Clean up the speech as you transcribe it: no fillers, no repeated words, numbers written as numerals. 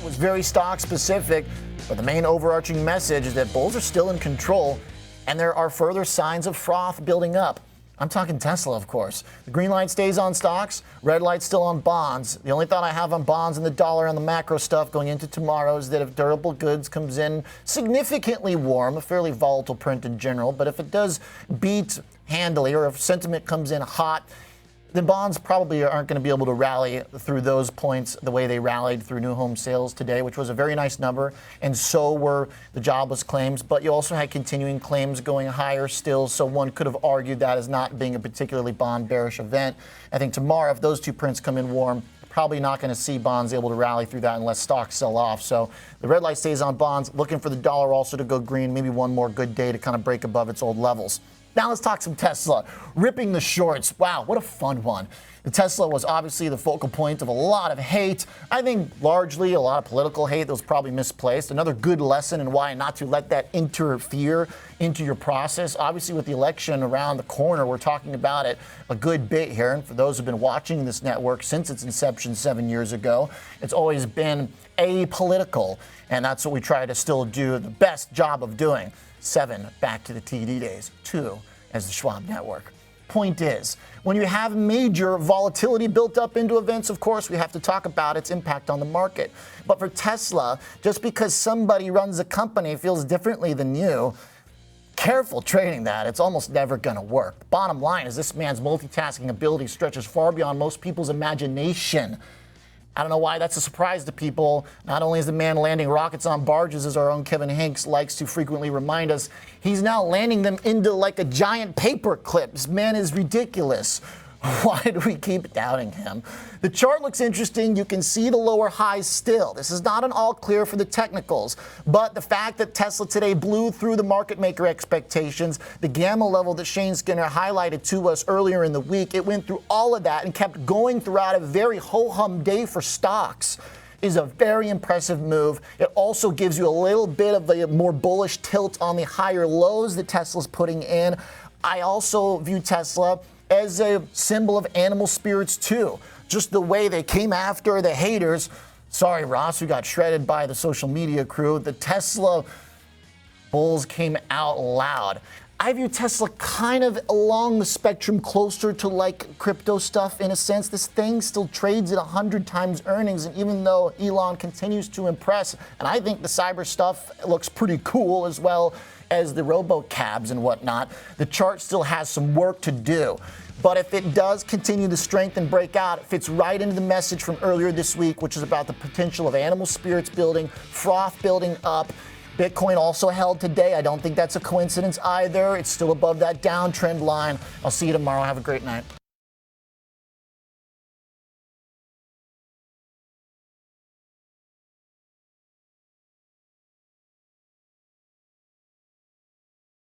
was very stock specific, but the main overarching message is that bulls are still in control and there are further signs of froth building up. I'm talking Tesla, of course. The green light stays on stocks, red light still on bonds. The only thought I have on bonds and the dollar on the macro stuff going into tomorrow is that if durable goods comes in significantly warm, a fairly volatile print in general, but if it does beat handily or if sentiment comes in hot, the bonds probably aren't going to be able to rally through those points the way they rallied through new home sales today, which was a very nice number, and so were the jobless claims. But you also had continuing claims going higher still, so one could have argued that as not being a particularly bond bearish event. I think tomorrow, if those two prints come in warm, probably not going to see bonds able to rally through that unless stocks sell off. So the red light stays on bonds, looking for the dollar also to go green, maybe one more good day to kind of break above its old levels. Now let's talk some Tesla. Ripping the shorts. Wow, what a fun one. The Tesla was obviously the focal point of a lot of hate. I think largely a lot of political hate that was probably misplaced. Another good lesson in why not to let that interfere into your process. Obviously with the election around the corner, we're talking about it a good bit here. And for those who've been watching this network since its inception 7 years ago, it's always been apolitical. And that's what we try to still do the best job of doing. 7, back to the TD days. 2, as the Schwab Network. Point is, when you have major volatility built up into events, of course, we have to talk about its impact on the market. But for Tesla, just because somebody runs a company feels differently than you, careful trading that. It's almost never going to work. Bottom line is this man's multitasking ability stretches far beyond most people's imagination. I don't know why that's a surprise to people. Not only is the man landing rockets on barges, as our own Kevin Hanks likes to frequently remind us, he's now landing them into like a giant paper clip. This man is ridiculous. Why do we keep doubting him? The chart looks interesting. You can see the lower highs still. This is not an all clear for the technicals, but the fact that Tesla today blew through the market maker expectations, the gamma level that Shane Skinner highlighted to us earlier in the week, it went through all of that and kept going throughout a very ho-hum day for stocks. Is a very impressive move. It also gives you a little bit of a more bullish tilt on the higher lows that Tesla's putting in. I also view Tesla as a symbol of animal spirits too. Just the way they came after the haters. Sorry, Ross, who got shredded by the social media crew. The Tesla bulls came out loud. I view Tesla kind of along the spectrum closer to like crypto stuff in a sense. This thing still trades at 100 times earnings, and even though Elon continues to impress, and I think the cyber stuff looks pretty cool as well as the robo-cabs and whatnot, the chart still has some work to do. But if it does continue to strengthen and break out, it fits right into the message from earlier this week, which is about the potential of animal spirits building, froth building up. Bitcoin also held today. I don't think that's a coincidence either. It's still above that downtrend line. I'll see you tomorrow. Have a great night.